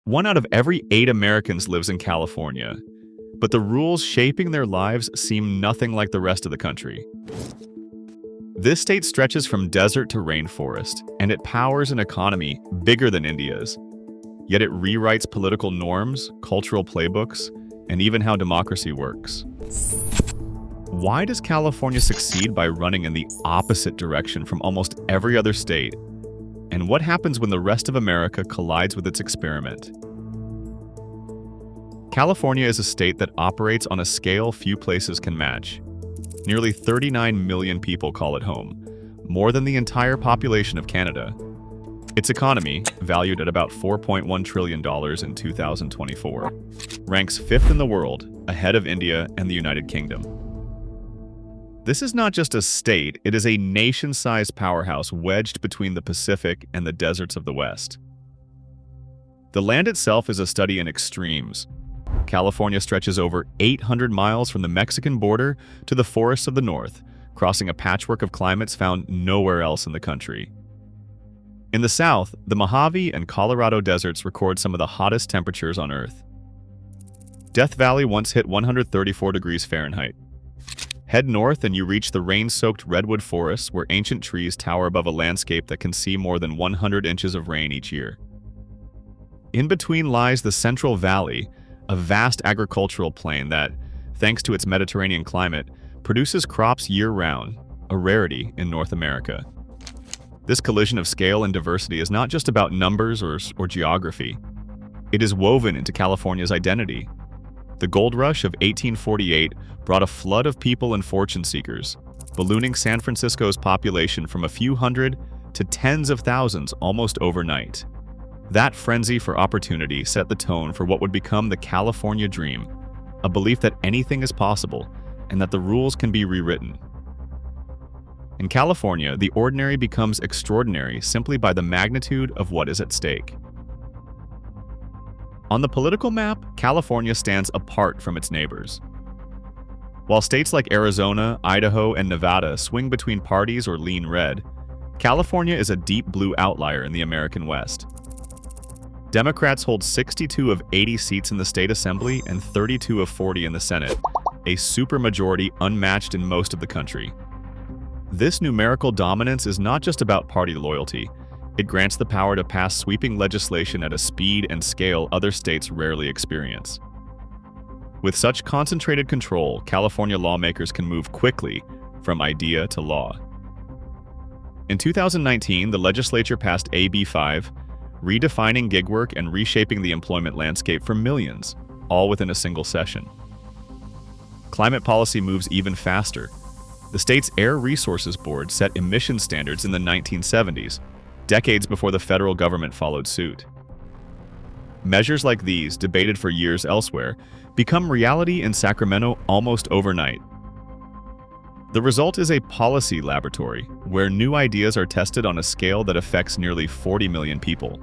One out of every 8 Americans lives in California, but the rules shaping their lives seem nothing like the rest of the country. This state stretches from desert to rainforest, and it powers an economy bigger than India's. Yet it rewrites political norms, cultural playbooks, and even how democracy works. Why does California succeed by running in the opposite direction from almost every other state? And what happens when the rest of America collides with its experiment? California is a state that operates on a scale few places can match. Nearly 39 million people call it home, more than the entire population of Canada. Its economy, valued at about $4.1 trillion in 2024, ranks fifth in the world, ahead of India and the United Kingdom. This is not just a state, it is a nation-sized powerhouse wedged between the Pacific and the deserts of the West. The land itself is a study in extremes. California stretches over 800 miles from the Mexican border to the forests of the north, crossing a patchwork of climates found nowhere else in the country. In the south, the Mojave and Colorado deserts record some of the hottest temperatures on Earth. Death Valley once hit 134 degrees Fahrenheit. Head north and you reach the rain-soaked redwood forests where ancient trees tower above a landscape that can see more than 100 inches of rain each year. In between lies the Central Valley, a vast agricultural plain that, thanks to its Mediterranean climate, produces crops year-round, a rarity in North America. This collision of scale and diversity is not just about numbers or geography. It is woven into California's identity. The gold rush of 1848 brought a flood of people and fortune seekers, ballooning San Francisco's population from a few hundred to tens of thousands almost overnight. That frenzy for opportunity set the tone for what would become the California Dream, a belief that anything is possible and that the rules can be rewritten. In California, the ordinary becomes extraordinary simply by the magnitude of what is at stake. On the political map, California stands apart from its neighbors. While states like Arizona, Idaho, and Nevada swing between parties or lean red, California is a deep blue outlier in the American West. Democrats hold 62 of 80 seats in the state assembly and 32 of 40 in the Senate, a supermajority unmatched in most of the country. This numerical dominance is not just about party loyalty. It grants the power to pass sweeping legislation at a speed and scale other states rarely experience. With such concentrated control, California lawmakers can move quickly from idea to law. In 2019, the legislature passed AB 5, redefining gig work and reshaping the employment landscape for millions, all within a single session. Climate policy moves even faster. The state's Air Resources Board set emission standards in the 1970s, decades before the federal government followed suit. Measures like these, debated for years elsewhere, become reality in Sacramento almost overnight. The result is a policy laboratory, where new ideas are tested on a scale that affects nearly 40 million people.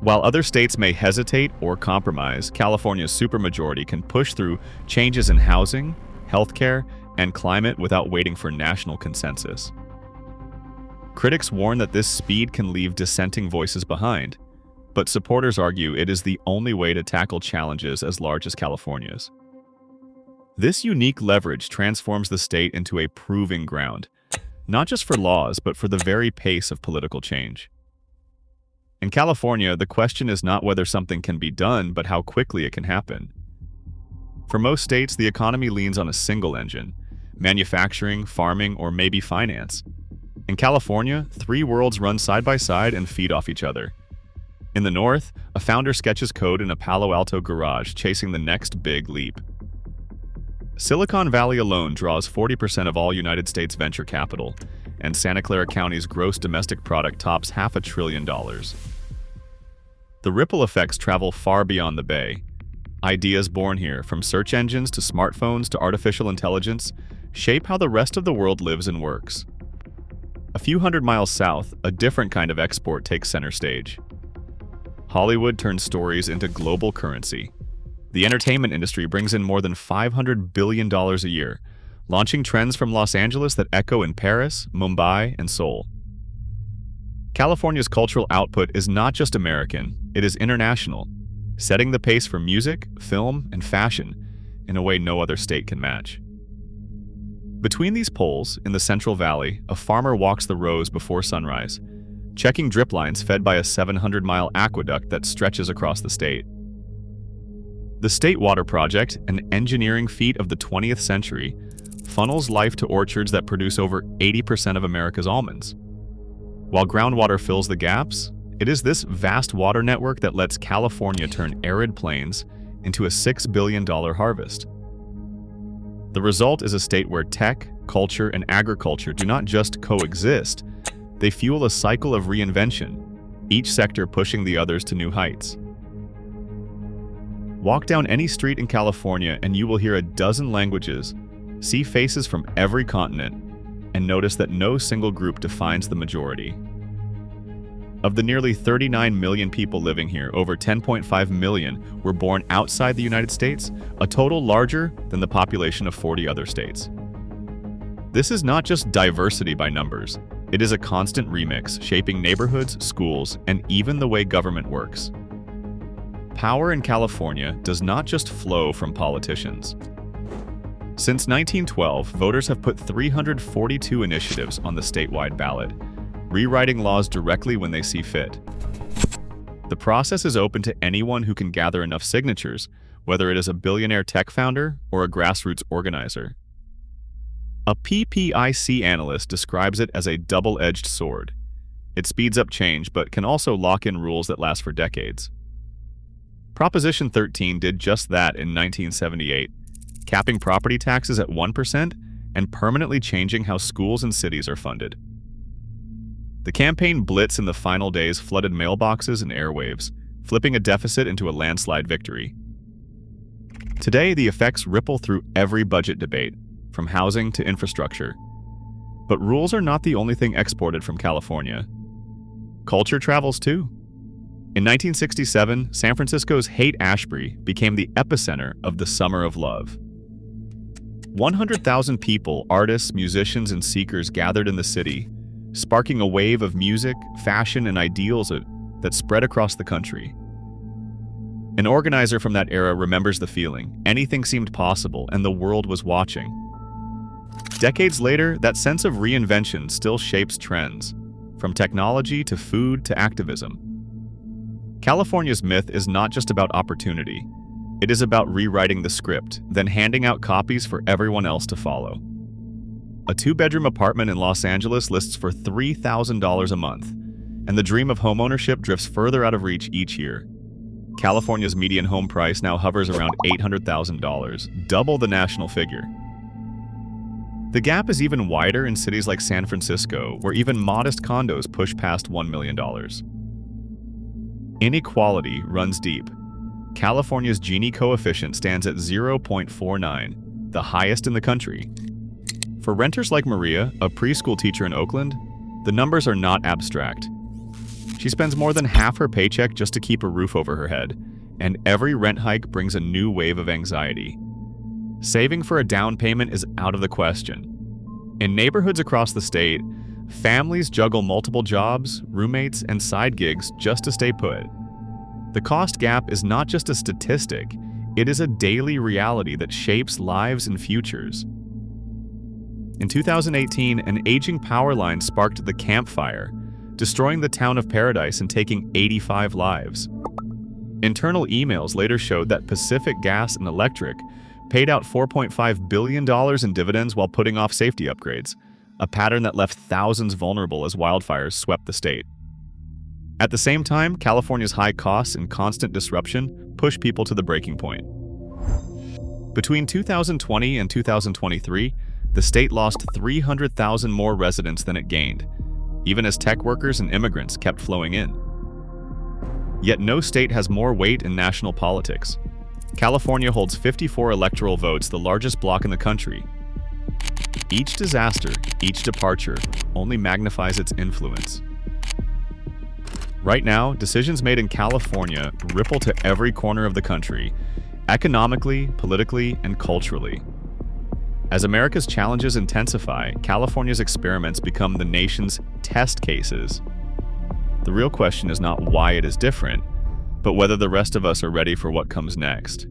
While other states may hesitate or compromise, California's supermajority can push through changes in housing, healthcare, and climate without waiting for national consensus. Critics warn that this speed can leave dissenting voices behind, but supporters argue it is the only way to tackle challenges as large as California's. This unique leverage transforms the state into a proving ground, not just for laws, but for the very pace of political change. In California, the question is not whether something can be done, but how quickly it can happen. For most states, the economy leans on a single engine: manufacturing, farming, or maybe finance. In California, three worlds run side by side and feed off each other. In the north, a founder sketches code in a Palo Alto garage, chasing the next big leap. Silicon Valley alone draws 40% of all United States venture capital, and Santa Clara County's gross domestic product tops $500 billion. The ripple effects travel far beyond the Bay. Ideas born here, from search engines to smartphones to artificial intelligence, shape how the rest of the world lives and works. A few hundred miles south, a different kind of export takes center stage. Hollywood turns stories into global currency. The entertainment industry brings in more than $500 billion a year, launching trends from Los Angeles that echo in Paris, Mumbai, and Seoul. California's cultural output is not just American, it is international, setting the pace for music, film, and fashion in a way no other state can match. Between these poles, in the Central Valley, a farmer walks the rows before sunrise, checking drip lines fed by a 700-mile aqueduct that stretches across the state. The State Water Project, an engineering feat of the 20th century, funnels life to orchards that produce over 80% of America's almonds. While groundwater fills the gaps, it is this vast water network that lets California turn arid plains into a $6 billion harvest. The result is a state where tech, culture, and agriculture do not just coexist, they fuel a cycle of reinvention, each sector pushing the others to new heights. Walk down any street in California and you will hear a dozen languages, see faces from every continent, and notice that no single group defines the majority. Of the nearly 39 million people living here, over 10.5 million were born outside the United States, a total larger than the population of 40 other states. This is not just diversity by numbers, it is a constant remix shaping neighborhoods, schools, and even the way government works. Power in California does not just flow from politicians. Since 1912, voters have put 342 initiatives on the statewide ballot, rewriting laws directly when they see fit. The process is open to anyone who can gather enough signatures, whether it is a billionaire tech founder or a grassroots organizer. A PPIC analyst describes it as a double-edged sword. It speeds up change but can also lock in rules that last for decades. Proposition 13 did just that in 1978, capping property taxes at 1% and permanently changing how schools and cities are funded. The campaign blitz in the final days flooded mailboxes and airwaves, flipping a deficit into a landslide victory. Today, the effects ripple through every budget debate, from housing to infrastructure. But rules are not the only thing exported from California. Culture travels too. In 1967, San Francisco's Haight-Ashbury became the epicenter of the Summer of Love. 100,000 people, artists, musicians, and seekers gathered in the city, sparking a wave of music, fashion, and ideals that spread across the country. An organizer from that era remembers the feeling. Anything seemed possible, and the world was watching. Decades later, that sense of reinvention still shapes trends, from technology to food to activism. California's myth is not just about opportunity. It is about rewriting the script, then handing out copies for everyone else to follow. A two-bedroom apartment in Los Angeles lists for $3,000 a month, and the dream of homeownership drifts further out of reach each year. California's median home price now hovers around $800,000, double the national figure. The gap is even wider in cities like San Francisco, where even modest condos push past $1 million. Inequality runs deep. California's Gini coefficient stands at 0.49, the highest in the country. For renters like Maria, a preschool teacher in Oakland, the numbers are not abstract. She spends more than half her paycheck just to keep a roof over her head, and every rent hike brings a new wave of anxiety. Saving for a down payment is out of the question. In neighborhoods across the state, families juggle multiple jobs, roommates, and side gigs just to stay put. The cost gap is not just a statistic, it is a daily reality that shapes lives and futures. In 2018, an aging power line sparked the Camp Fire, destroying the town of Paradise and taking 85 lives. Internal emails later showed that Pacific Gas and Electric paid out $4.5 billion in dividends while putting off safety upgrades, a pattern that left thousands vulnerable as wildfires swept the state. At the same time, California's high costs and constant disruption pushed people to the breaking point. Between 2020 and 2023, the state lost 300,000 more residents than it gained, even as tech workers and immigrants kept flowing in. Yet no state has more weight in national politics. California holds 54 electoral votes, the largest bloc in the country. Each disaster, each departure, only magnifies its influence. Right now, decisions made in California ripple to every corner of the country, economically, politically, and culturally. As America's challenges intensify, California's experiments become the nation's test cases. The real question is not why it is different, but whether the rest of us are ready for what comes next.